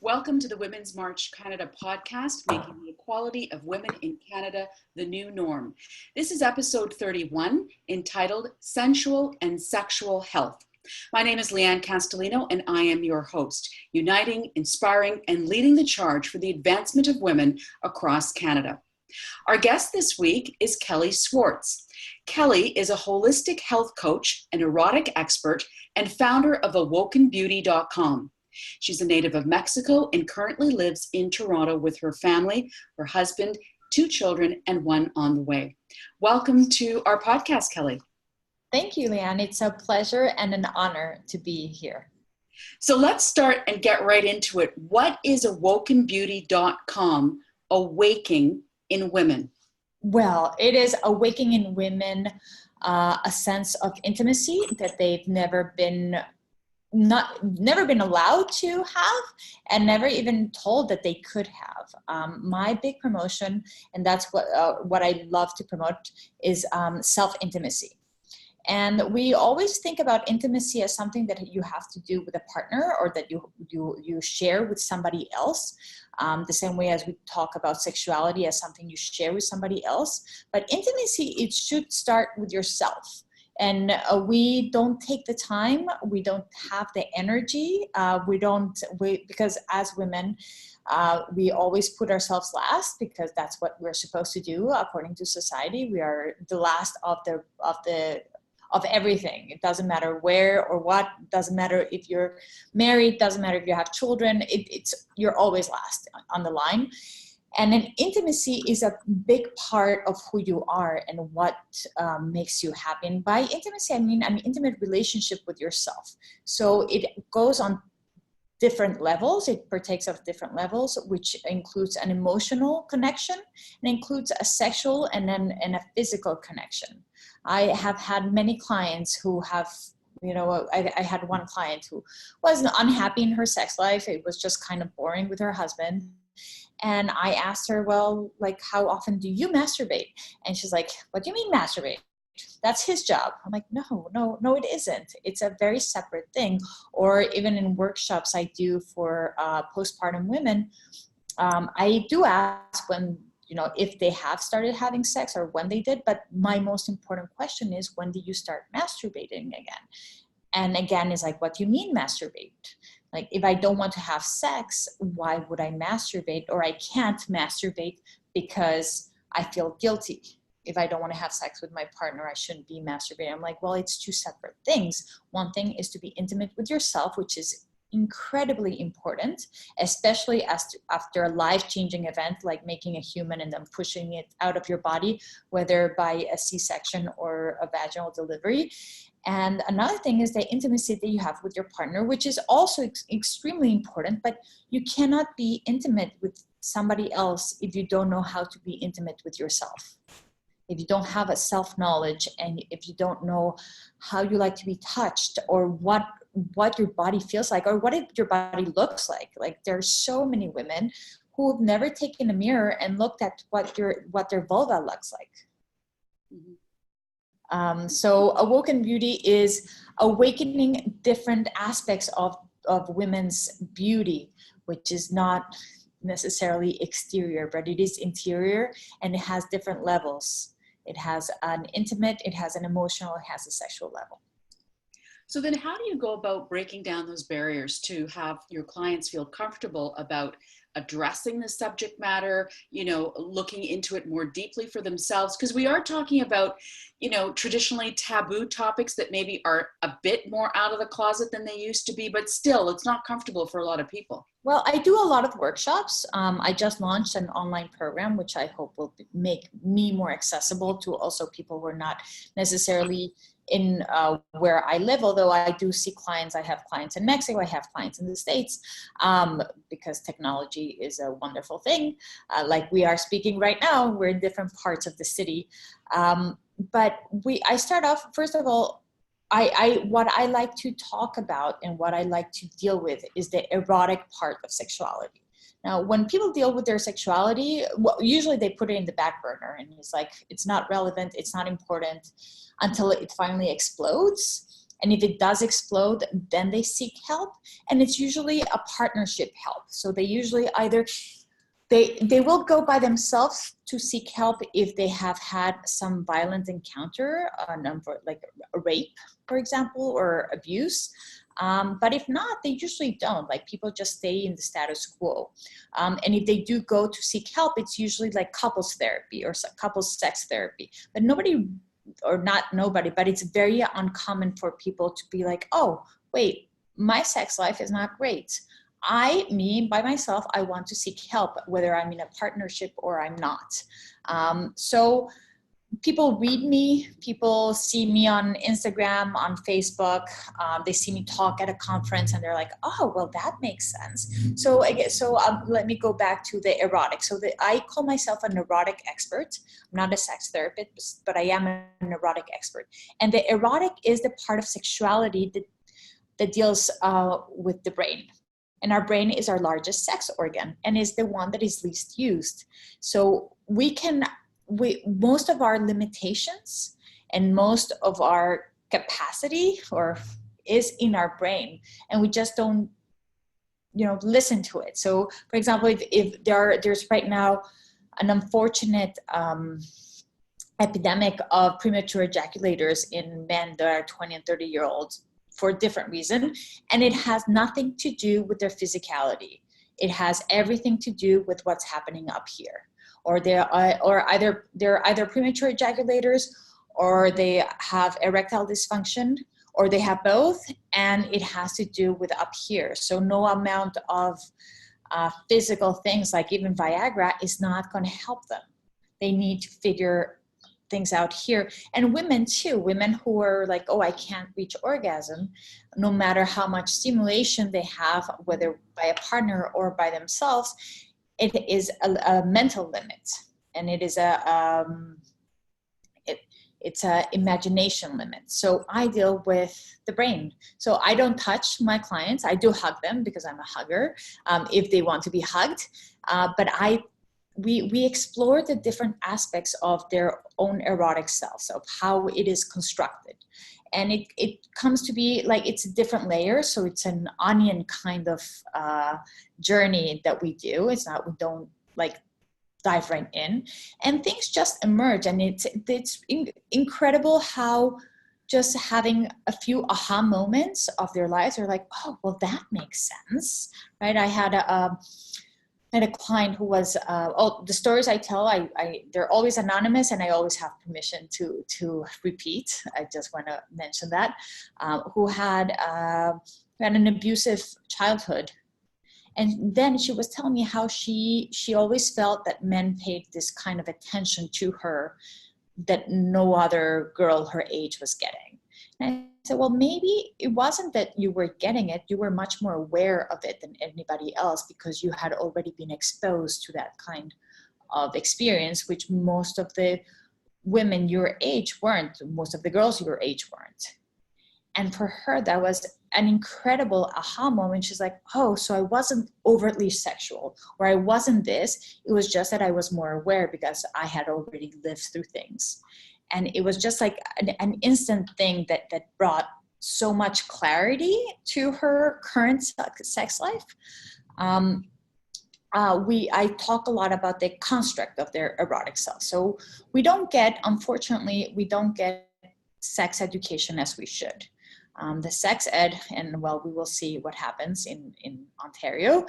Welcome to the Women's March Canada podcast, making the equality of women in Canada the new norm. This is episode 31, entitled Sensual and Sexual Health. My name is Leanne Castellino, and I am your host, uniting, inspiring, and leading the charge for the advancement of women across Canada. Our guest this week is Kelly Swartz. Kelly is a holistic health coach, an erotic expert, and founder of awokenbeauty.com. She's a native of Mexico and currently lives in Toronto with her family, her husband, 2 children, and 1 on the way. Welcome to our podcast, Kelly. Thank you, Leanne. It's a pleasure and an honor to be here. So let's start and get right into it. What is awokenbeauty.com, awaking in women? Well, it is awakening in women a sense of intimacy that they've never been allowed to have and never even told that they could have. My big promotion, and that's what I love to promote, is self-intimacy. And we always think about intimacy as something that you have to do with a partner or that you share with somebody else, the same way as we talk about sexuality as something you share with somebody else. But intimacy, it should start with yourself. And we don't take the time, we don't have the energy, because as women, we always put ourselves last because that's what we're supposed to do according to society. We are the last of everything. It doesn't matter where or what, doesn't matter if you're married, doesn't matter if you have children, you're always last on the line. And then intimacy is a big part of who you are and what makes you happy. And by intimacy, I mean an intimate relationship with yourself. So it goes on different levels. It partakes of different levels, which includes an emotional connection and includes a sexual and a physical connection. I have had many clients who have, I had one client who was unhappy in her sex life. It was just kind of boring with her husband. And I asked her, well, like, how often do you masturbate? And she's like, what do you mean masturbate? That's his job. I'm like, no, it isn't. It's a very separate thing. Or even in workshops I do for postpartum women, I do ask when, if they have started having sex or when they did. But my most important question is, when do you start masturbating again? And again, it's like, what do you mean masturbate? Like, if I don't want to have sex, why would I masturbate? Or I can't masturbate because I feel guilty. If I don't want to have sex with my partner, I shouldn't be masturbating. I'm like, well, it's 2 separate things. One thing is to be intimate with yourself, which is incredibly important, especially after a life-changing event like making a human and then pushing it out of your body, whether by a C-section or a vaginal delivery. And another thing is the intimacy that you have with your partner, which is also extremely important, but you cannot be intimate with somebody else if you don't know how to be intimate with yourself. If you don't have a self-knowledge and if you don't know how you like to be touched or what your body feels like or what your body looks like. Like, there are so many women who have never taken a mirror and looked at what their vulva looks like. Mm-hmm. So Awoken Beauty is awakening different aspects of women's beauty, which is not necessarily exterior, but it is interior, and it has different levels. It has an intimate, it has an emotional, it has a sexual level. So then how do you go about breaking down those barriers to have your clients feel comfortable about addressing the subject matter, looking into it more deeply for themselves? Because we are talking about, traditionally taboo topics that maybe are a bit more out of the closet than they used to be, but still it's not comfortable for a lot of people. Well, I do a lot of workshops. I just launched an online program, which I hope will make me more accessible to also people who are not necessarily in where I live, although I do see clients. I have clients in Mexico, I have clients in the States, because technology is a wonderful thing. Like we are speaking right now, we're in different parts of the city. But I start off, first of all, what I like to talk about and what I like to deal with is the erotic part of sexuality. Now, when people deal with their sexuality, usually they put it in the back burner and it's like, it's not relevant, it's not important until it finally explodes. And if it does explode, then they seek help. And it's usually a partnership help. So they usually either, they will go by themselves to seek help if they have had some violent encounter, like a rape, for example, or abuse. But if not, they usually don't. Like, people just stay in the status quo. And if they do go to seek help, it's usually like couples therapy or couples sex therapy. But but it's very uncommon for people to be like, oh, wait, my sex life is not great. By myself, I want to seek help, whether I'm in a partnership or I'm not. So people read me, people see me on Instagram, on Facebook, they see me talk at a conference and they're like, oh, well, that makes sense. So let me go back to the erotic. So I call myself an erotic expert. I'm not a sex therapist, but I am an erotic expert. And the erotic is the part of sexuality that deals with the brain. And our brain is our largest sex organ and is the one that is least used. So most of our limitations and most of our capacity is in our brain, and we just don't, listen to it. So, for example, if there's right now an unfortunate epidemic of premature ejaculators in men that are 20 and 30-year-olds for a different reason, and it has nothing to do with their physicality. It has everything to do with what's happening up here. Or they're either premature ejaculators, or they have erectile dysfunction, or they have both, and it has to do with up here. So no amount of physical things, like even Viagra, is not going to help them. They need to figure things out here. And women too, women who are like, oh, I can't reach orgasm, no matter how much stimulation they have, whether by a partner or by themselves, it is a mental limit, and it is it's a imagination limit. So I deal with the brain. So I don't touch my clients. I do hug them because I'm a hugger, if they want to be hugged. But we explore the different aspects of their own erotic selves, of how it is constructed. And it comes to be like, it's a different layer. So it's an onion kind of journey that we do. It's not, we don't like dive right in, and things just emerge. And it's incredible how just having a few aha moments of their lives are like, oh, well, that makes sense, right? I had a client who was, the stories I tell, they're always anonymous, and I always have permission to repeat. I just want to mention that, who had an abusive childhood. And then she was telling me how she always felt that men paid this kind of attention to her that no other girl her age was getting. And I said, well, maybe it wasn't that you were getting it. You were much more aware of it than anybody else, because you had already been exposed to that kind of experience, which most of the women your age weren't. Most of the girls your age weren't. And for her, that was an incredible aha moment. She's like, oh, so I wasn't overtly sexual, or I wasn't this. It was just that I was more aware because I had already lived through things. And it was just like an instant thing that brought so much clarity to her current sex life. I talk a lot about the construct of their erotic self. So unfortunately, we don't get sex education as we should. The sex ed, and well, we will see what happens in Ontario,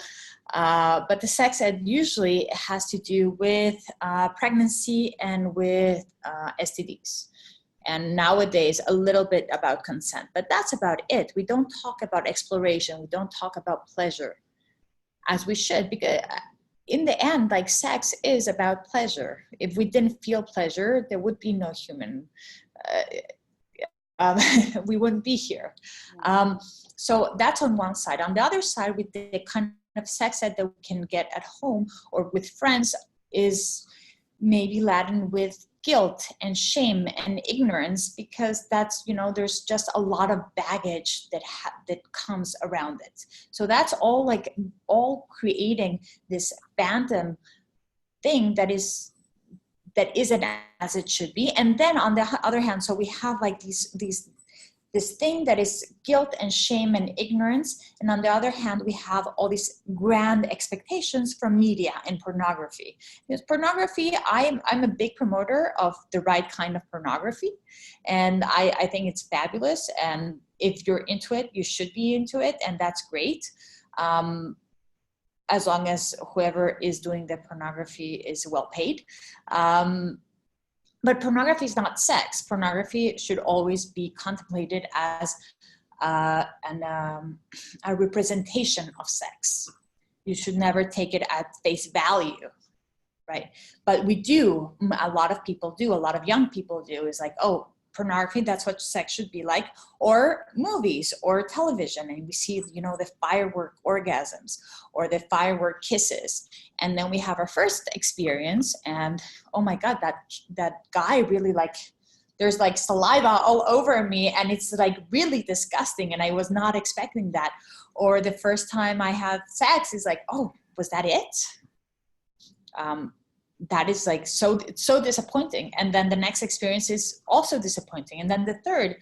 but the sex ed usually has to do with pregnancy and with STDs. And nowadays, a little bit about consent, but that's about it. We don't talk about exploration. We don't talk about pleasure as we should, because in the end, like, sex is about pleasure. If we didn't feel pleasure, there would be no human we wouldn't be here. So that's on one side. On the other side, with the kind of sex ed that we can get at home or with friends, is maybe laden with guilt and shame and ignorance, because that's, there's just a lot of baggage that comes around it. So that's all creating this phantom thing that isn't as it should be. And then on the other hand, so we have like these this thing that is guilt and shame and ignorance. And on the other hand, we have all these grand expectations from media and pornography. Because pornography, I'm a big promoter of the right kind of pornography. And I think it's fabulous. And if you're into it, you should be into it. And that's great. As long as whoever is doing the pornography is well paid. But pornography is not sex. Pornography should always be contemplated as a representation of sex. You should never take it at face value, right? But a lot of people do, a lot of young people do, is like, oh, pornography, that's what sex should be like, or movies or television. And we see, the firework orgasms or the firework kisses. And then we have our first experience and, oh my God, that guy really there's saliva all over me and it's really disgusting. And I was not expecting that. Or the first time I had sex is like, oh, was that it? That is so disappointing. And then the next experience is also disappointing. And then the third,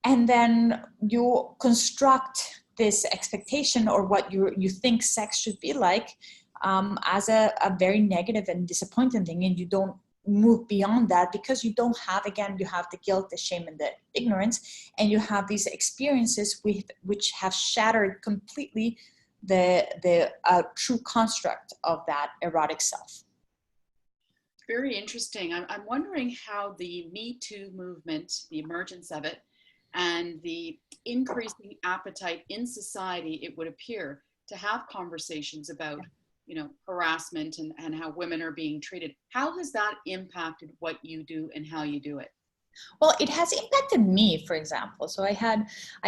and then you construct this expectation or what you think sex should be like as a very negative and disappointing thing. And you don't move beyond that because you don't have, again, you have the guilt, the shame, and the ignorance, and you have these experiences which have shattered completely the true construct of that erotic self. Very interesting. I'm wondering how the Me Too movement, the emergence of it, and the increasing appetite in society, it would appear, to have conversations about, harassment and how women are being treated. How has that impacted what you do and how you do it? Well, it has impacted me, for example. So I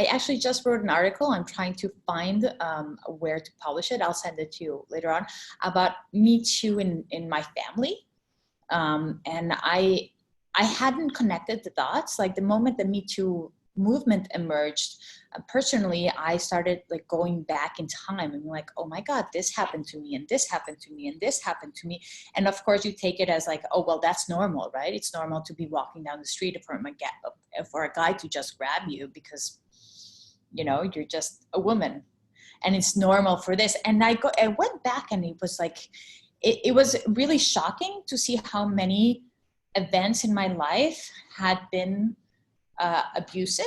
actually just wrote an article. I'm trying to find where to publish it. I'll send it to you later on, about Me Too in my family. And I hadn't connected the dots. Like the moment the Me Too movement emerged, personally, I started going back in time and oh my God, this happened to me and this happened to me and this happened to me. And of course you take it as oh, well, that's normal, right? It's normal to be walking down the street for a guy to just grab you because, you're just a woman and it's normal for this. And I went back and it was it was really shocking to see how many events in my life had been abusive.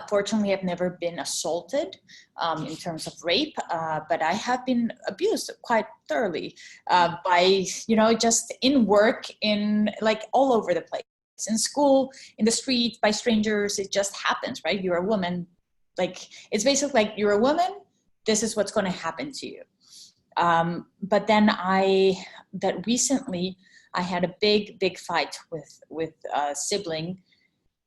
Fortunately, I've never been assaulted in terms of rape, but I have been abused quite thoroughly by, just in work, in all over the place, in school, in the street, by strangers. It just happens, right? You're a woman. It's basically you're a woman. This is what's going to happen to you. But then recently I had a big fight with a sibling,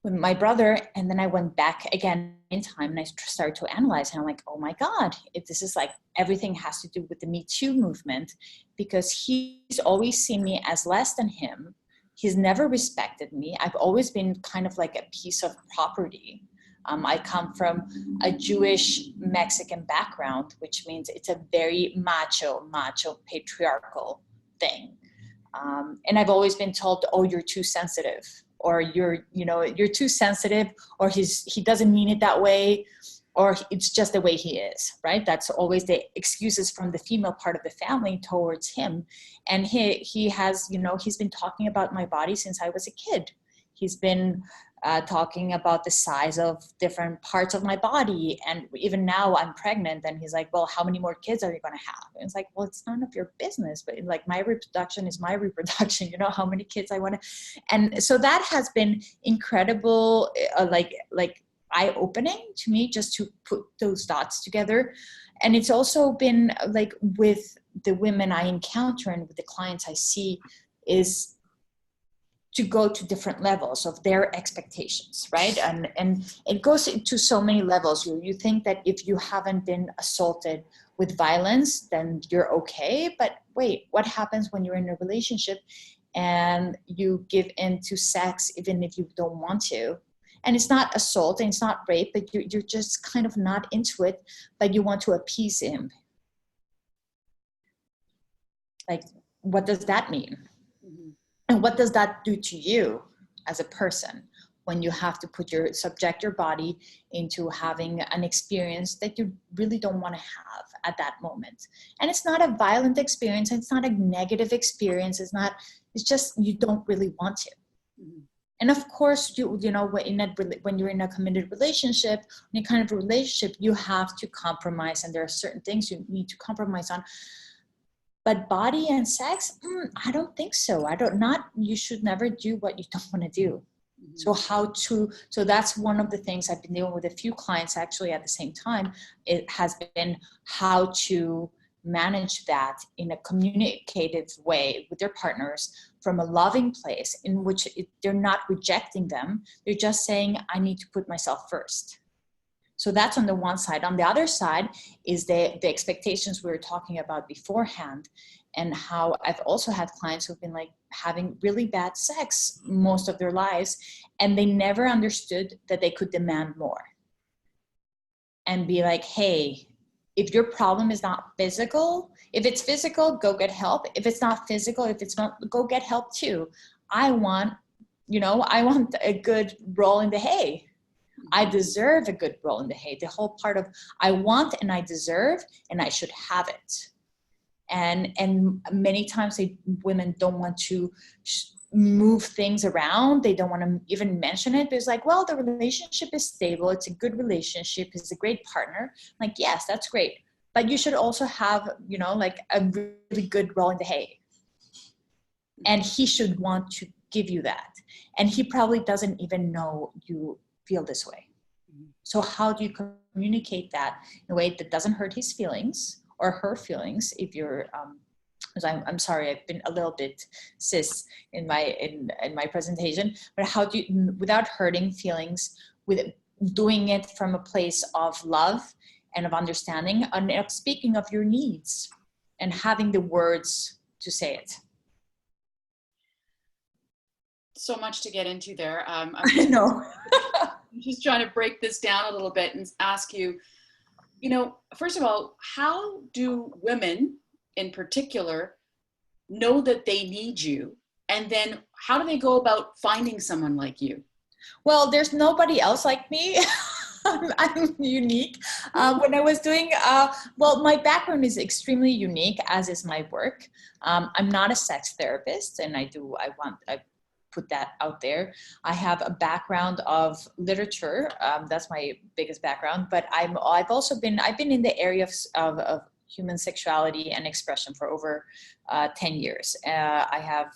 with my brother. And then I went back again in time and I started to analyze and I'm oh my God, this is everything has to do with the Me Too movement, because he's always seen me as less than him. He's never respected me. I've always been kind of a piece of property. I come from a Jewish Mexican background, which means it's a very macho patriarchal thing. And I've always been told, oh, you're too sensitive, or you're too sensitive, or he doesn't mean it that way, or it's just the way he is, right? That's always the excuses from the female part of the family towards him. And he has, he's been talking about my body since I was a kid. He's been talking about the size of different parts of my body. And even now I'm pregnant and he's well, how many more kids are you going to have? And it's well, it's none of your business, but my reproduction is my reproduction, how many kids I want to. And so that has been incredible, eye-opening to me, just to put those dots together. And it's also been with the women I encounter and with the clients I see, is to go to different levels of their expectations, right? And it goes to so many levels. You think that if you haven't been assaulted with violence, then you're okay. But wait, what happens when you're in a relationship and you give in to sex even if you don't want to? And it's not assault and it's not rape, but you're just kind of not into it, but you want to appease him. What does that mean? And what does that do to you as a person when you have to subject your body into having an experience that you really don't want to have at that moment. And it's not a violent experience. It's not a negative experience. It's just, you don't really want to. Mm-hmm. And of course, you know, when you're in a committed relationship, any kind of relationship, you have to compromise, and there are certain things you need to compromise on. But body and sex, I don't think so. You should never do what you don't want to do. Mm-hmm. So that's one of the things I've been dealing with a few clients actually at the same time. It has been how to manage that in a communicative way with their partners from a loving place in which they're not rejecting them. They're just saying, I need to put myself first. So that's on the one side. On the other side is the expectations we were talking about beforehand, and how I've also had clients who've been like having really bad sex most of their lives, and they never understood that they could demand more and be like, hey, if your problem is not physical, if it's physical, go get help. If it's not physical, if it's not, go get help too. I want a good roll in the hay. I deserve a good roll in the hay. The whole part of I want and I deserve and I should have it. And many times women don't want to move things around. They don't want to even mention it. But it's like, well, the relationship is stable. It's a good relationship. It's a great partner. Like, yes, that's great. But you should also have, like a really good roll in the hay. And he should want to give you that. And he probably doesn't even know you feel this way. So how do you communicate that in a way that doesn't hurt his feelings or her feelings? If you're, I'm sorry, I've been a little bit cis in my presentation, but how do you, without hurting feelings, with doing it from a place of love and of understanding, and speaking of your needs and having the words to say it. So much to get into there. I know. I'm just trying to break this down a little bit and ask you, first of all, how do women in particular know that they need you? And then how do they go about finding someone like you? Well, there's nobody else like me. I'm unique. When I was doing, my background is extremely unique, as is my work. I'm not a sex therapist, and I put that out there. I have a background of literature. That's my biggest background, but I've been in the area of human sexuality and expression for over 10 years. I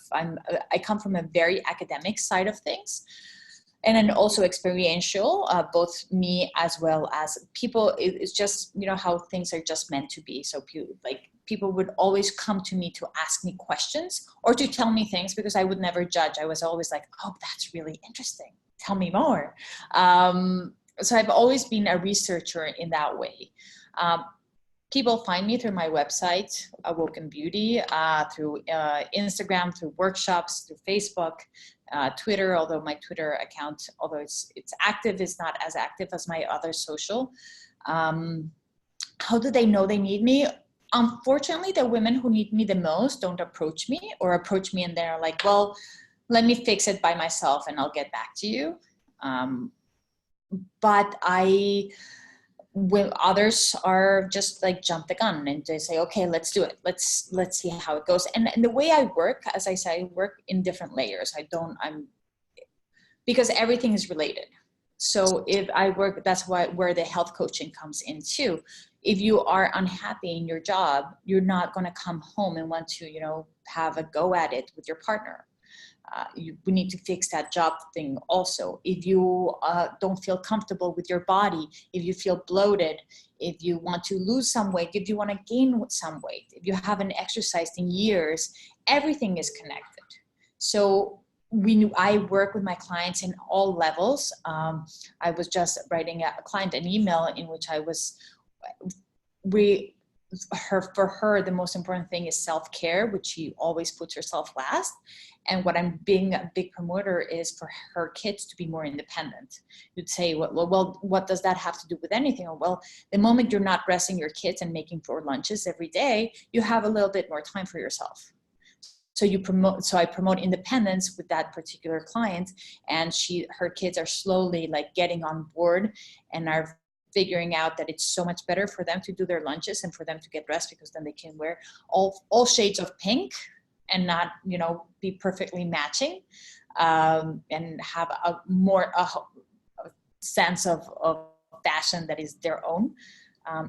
come from a very academic side of things, and then also experiential, both me as well as people. It's just, how things are just meant to be. So people would always come to me to ask me questions or to tell me things, because I would never judge. I was always like, oh, that's really interesting. Tell me more. So I've always been a researcher in that way. People find me through my website, Awoken Beauty, through Instagram, through workshops, through Facebook, Twitter, although my Twitter account, although it's active, is not as active as my other social. How do they know they need me? Unfortunately, the women who need me the most don't approach me, or approach me and they're like, well, let me fix it by myself and I'll get back to you. But when others are just like jump the gun and they say, okay, let's do it. Let's see how it goes. And the way I work, as I say, I work in different layers. Because everything is related. So if I work, that's where the health coaching comes in too. If you are unhappy in your job, you're not going to come home and want to, have a go at it with your partner. We need to fix that job thing also. If you don't feel comfortable with your body, if you feel bloated, if you want to lose some weight, if you want to gain some weight, if you haven't exercised in years, everything is connected. So I work with my clients in all levels. I was just writing a client an email in which I was, for her, the most important thing is self-care, which she always puts herself last. And what I'm being a big promoter is for her kids to be more independent. You'd say, well, what does that have to do with anything? Well, the moment you're not dressing your kids and making 4 lunches every day, you have a little bit more time for yourself. so I promote independence with that particular client, and her kids are slowly like getting on board and are figuring out that it's so much better for them to do their lunches and for them to get dressed, because then they can wear all shades of pink and not, be perfectly matching, and have a sense of fashion that is their own.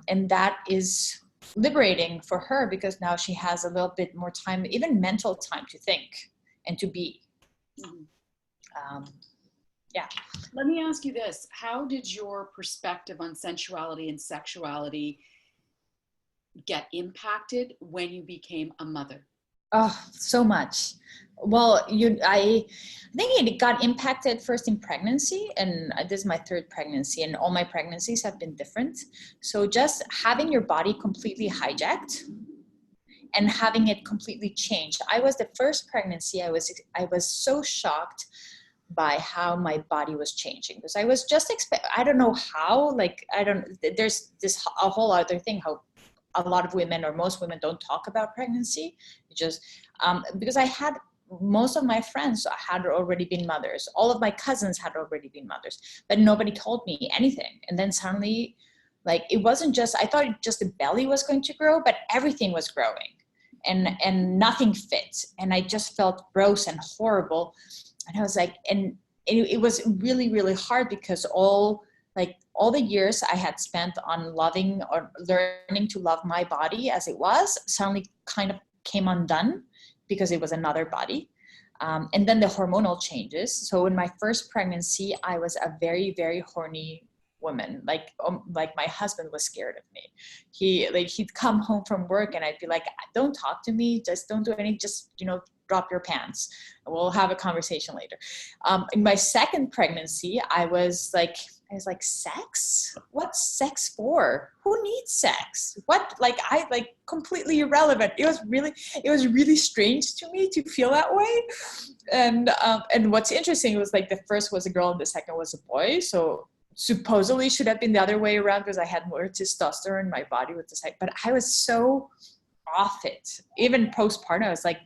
And that is liberating for her, because now she has a little bit more time, even mental time, to think and to be. Yeah. Let me ask you this. How did your perspective on sensuality and sexuality get impacted when you became a mother? Oh, so much. Well, I think it got impacted first in pregnancy, and this is my third pregnancy, and all my pregnancies have been different. So just having your body completely hijacked and having it completely changed. I was the first pregnancy, I was so shocked by how my body was changing, because I was just I don't know how, there's this a whole other thing, how a lot of women, or most women, don't talk about pregnancy. Just because most of my friends had already been mothers. All of my cousins had already been mothers, but nobody told me anything. And then suddenly, it wasn't just, I thought just the belly was going to grow, but everything was growing, and nothing fit. And I just felt gross and horrible. And I was like, and it was really, really hard, because all the years I had spent on loving or learning to love my body as it was suddenly kind of came undone, because it was another body. And then the hormonal changes. So in my first pregnancy, I was a very, very horny woman. Like my husband was scared of me. He'd come home from work and I'd be like, don't talk to me. Just don't do anything. Just, drop your pants. We'll have a conversation later. In my second pregnancy, I was like, sex? What's sex for? Who needs sex? What? Completely irrelevant. It was really strange to me to feel that way. And what's interesting was the first was a girl and the second was a boy. So supposedly should have been the other way around, because I had more testosterone in my body with the second, but I was so off it. Even postpartum, I was like,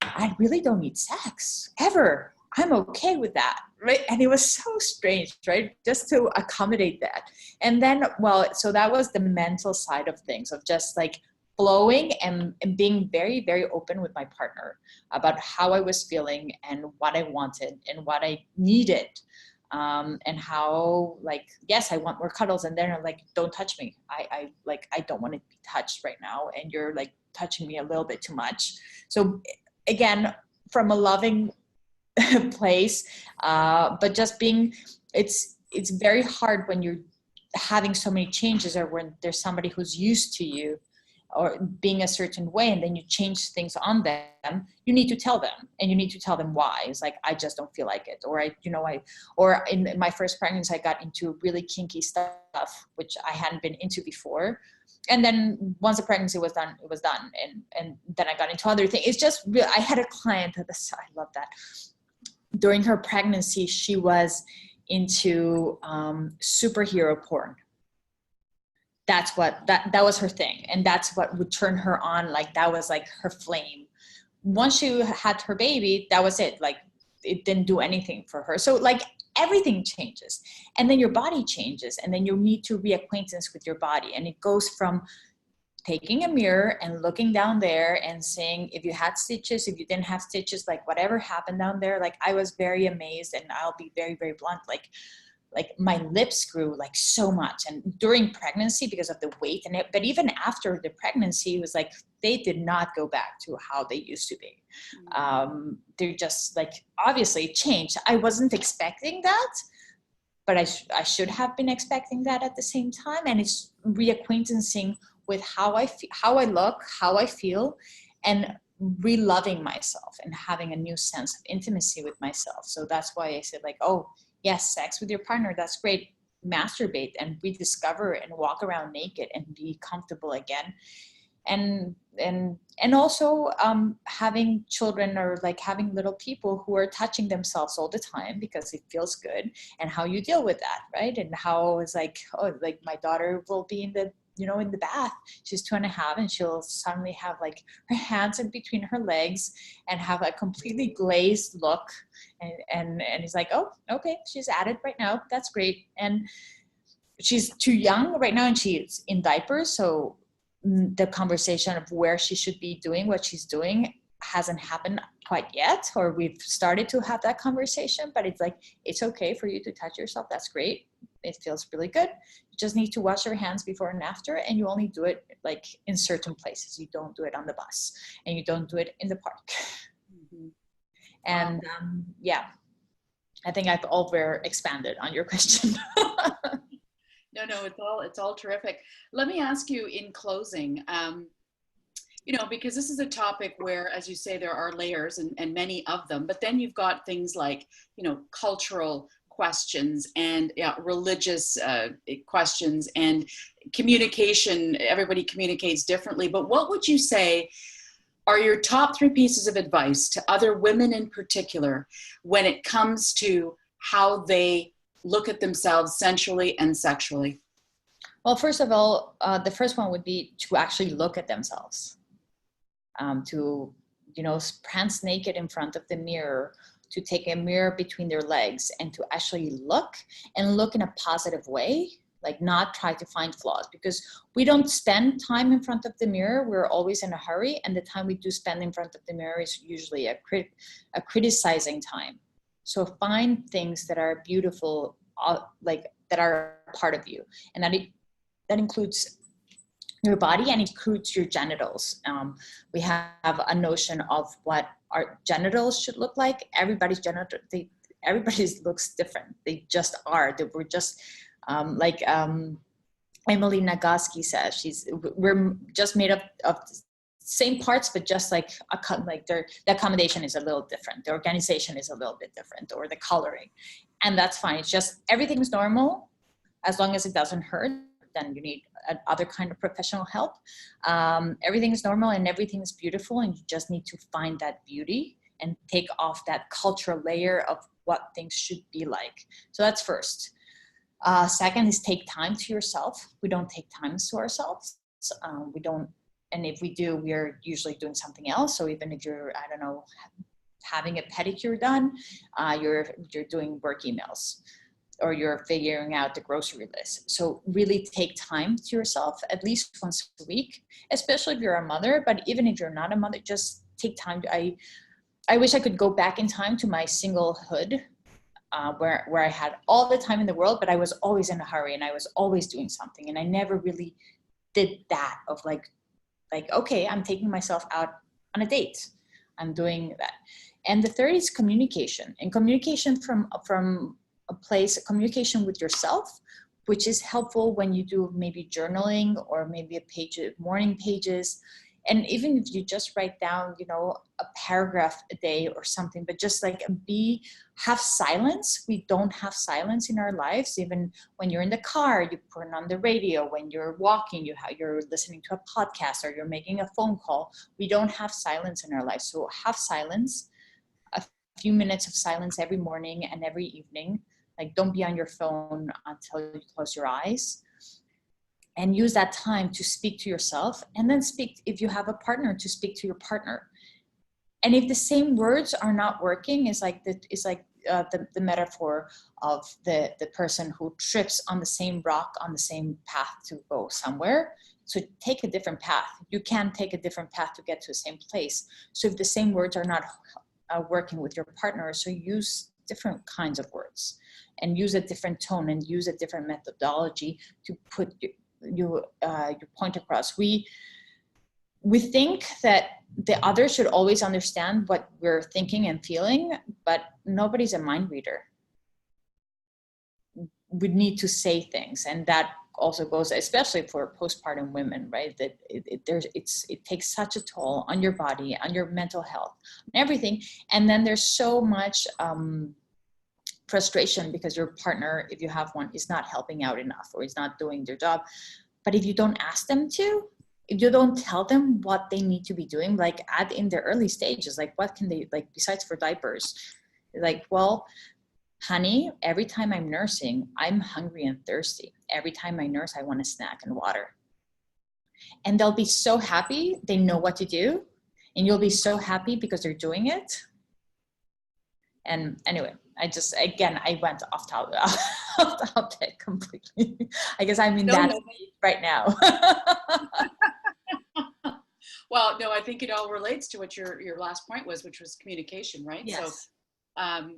I really don't need sex ever. I'm okay with that, right? And it was so strange, right? Just to accommodate that. And then, so that was the mental side of things, of just flowing and being very, very open with my partner about how I was feeling and what I wanted and what I needed. And how, yes, I want more cuddles. And then I'm like, don't touch me. I don't want to be touched right now. And you're touching me a little bit too much. So again, from a loving place, but just it's very hard when you're having so many changes, or when there's somebody who's used to you or being a certain way, and then you change things on them. You need to tell them, and you need to tell them why. It's I just don't feel like it, or in my first pregnancy, I got into really kinky stuff, which I hadn't been into before. And then once the pregnancy was done, it was done. And then I got into other things. It's just real. I had a client I love that. During her pregnancy, she was into superhero porn. That's what that was her thing, and that's what would turn her on. That was her flame. Once she had her baby, that was it. It didn't do anything for her. So everything changes, and then your body changes, and then you need to reacquaintance with your body. And it goes from taking a mirror and looking down there and saying, if you had stitches, if you didn't have stitches, whatever happened down there. I was very amazed, and I'll be very, very blunt. My lips grew so much, and during pregnancy because of the weight, but even after the pregnancy, it was they did not go back to how they used to be. They're just obviously changed. I wasn't expecting that, but I should have been expecting that at the same time. And it's reacquaintancing with how I look, how I feel, and re-loving myself and having a new sense of intimacy with myself. So that's why I said oh, yes, sex with your partner, that's great. Masturbate and rediscover and walk around naked and be comfortable again. And also having children, or having little people who are touching themselves all the time because it feels good, and how you deal with that, right? And how it's my daughter will be in the in the bath, she's 2.5, and she'll suddenly have like her hands in between her legs and have a completely glazed look. And he's like, oh, okay, she's at it right now. That's great. And she's too young right now, and she's in diapers. So the conversation of where she should be doing what she's doing hasn't happened quite yet, or we've started to have that conversation, but it's like, it's okay for you to touch yourself. That's great. It feels really good. You just need to wash your hands before and after, and you only do it like in certain places. You don't do it on the bus, and you don't do it in the park. Mm-hmm. And yeah, I think I've over expanded on your question. No, it's all terrific. Let me ask you in closing, because this is a topic where, as you say, there are layers and many of them, but then you've got things like, cultural questions and religious questions and communication. Everybody communicates differently, but what would you say are your top 3 pieces of advice to other women in particular when it comes to how they look at themselves sensually and sexually? Well, first of all, the first one would be to actually look at themselves, to, prance naked in front of the mirror, to take a mirror between their legs and to actually look in a positive way, like not try to find flaws, because we don't spend time in front of the mirror. We're always in a hurry. And the time we do spend in front of the mirror is usually a criticizing time. So find things that are beautiful, that are part of you. And that includes your body and includes your genitals. We have a notion of what our genitals should look like. Everybody's looks different. They just are. We're just Emily Nagoski says, we're just made up of same parts, but just like the accommodation is a little different. The organization is a little bit different, or the coloring, and that's fine. It's just everything's normal as long as it doesn't hurt. Then you need other kind of professional help. Everything is normal and everything is beautiful, and you just need to find that beauty and take off that cultural layer of what things should be like. So that's first. Second is take time to yourself. We don't take time to ourselves. We don't, and if we do, we're usually doing something else. So even if you're, I don't know, having a pedicure done, you're doing work emails, or you're figuring out the grocery list. So really take time to yourself at least once a week, especially if you're a mother. But even if you're not a mother, just take time. I wish I could go back in time to my singlehood, where I had all the time in the world, but I was always in a hurry and I was always doing something. And I never really did that of like, okay, I'm taking myself out on a date. I'm doing that. And the third is communication, and communication from a place, communication with yourself, which is helpful when you do maybe journaling or maybe morning pages. And even if you just write down, a paragraph a day or something, but just like have silence. We don't have silence in our lives. Even when you're in the car, you put on the radio. When you're walking, you're listening to a podcast, or you're making a phone call. We don't have silence in our lives. So have silence, a few minutes of silence every morning and every evening. Like, don't be on your phone until you close your eyes. And use that time to speak to yourself, and then speak, if you have a partner, to speak to your partner. And if the same words are not working, it's like the metaphor of the person who trips on the same rock on the same path to go somewhere. So take a different path. You can take a different path to get to the same place. So if the same words are not working with your partner, so use different kinds of words and use a different tone and use a different methodology to put your point across. We think that the other should always understand what we're thinking and feeling, but nobody's a mind reader. We need to say things, and that also goes, especially for postpartum women, right? That it takes such a toll on your body, on your mental health, and everything. And then there's so much frustration because your partner, if you have one, is not helping out enough or is not doing their job. But if you don't ask them to, if you don't tell them what they need to be doing, like in their early stages, like what can they, like besides for diapers, like, well, honey, every time I'm nursing, I'm hungry and thirsty. Every time I nurse, I want a snack and water. and they'll be so happy they know what to do, and you'll be so happy because they're doing it. And anyway, I went off topic completely. I guess I'm in that stage right now. Well, no, I think it all relates to what your last point was, which was communication, right? Yes. So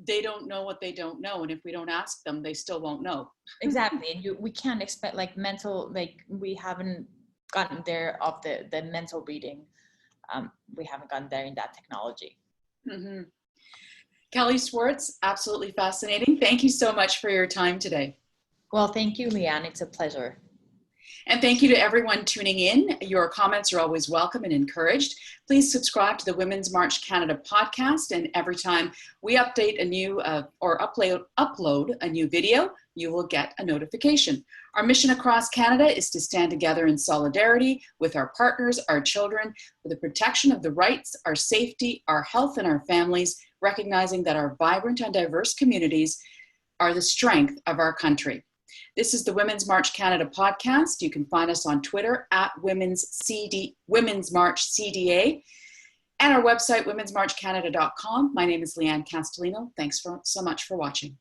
they don't know what they don't know. And if we don't ask them, they still won't know. Exactly. And we can't expect we haven't gotten there of the mental reading. We haven't gotten there in that technology. Mm-hmm. Kelly Swartz, absolutely fascinating. Thank you so much for your time today. Well, thank you, Leanne. It's a pleasure. And thank you to everyone tuning in. Your comments are always welcome and encouraged. Please subscribe to the Women's March Canada podcast. And every time we update a new or upload a new video, you will get a notification. Our mission across Canada is to stand together in solidarity with our partners, our children, for the protection of the rights, our safety, our health, and our families, recognizing that our vibrant and diverse communities are the strength of our country. This is the Women's March Canada podcast. You can find us on Twitter at Women's March CDA, and our website, womensmarchcanada.com. My name is Leanne Castellino. Thanks so much for watching.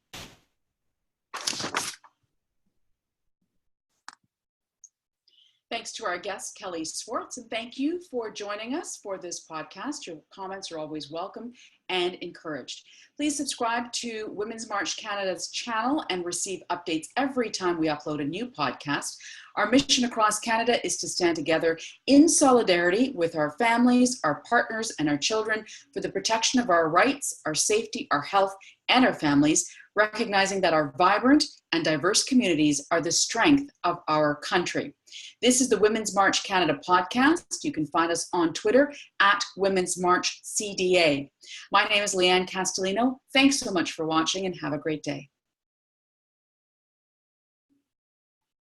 Thanks to our guest, Kelly Swartz, and thank you for joining us for this podcast. Your comments are always welcome and encouraged. Please subscribe to Women's March Canada's channel and receive updates every time we upload a new podcast. Our mission across Canada is to stand together in solidarity with our families, our partners, and our children for the protection of our rights, our safety, our health, and our families, recognizing that our vibrant and diverse communities are the strength of our country. This is the Women's March Canada podcast. You can find us on Twitter at Women's March CDA. My name is Leanne Castellino. Thanks so much for watching and have a great day.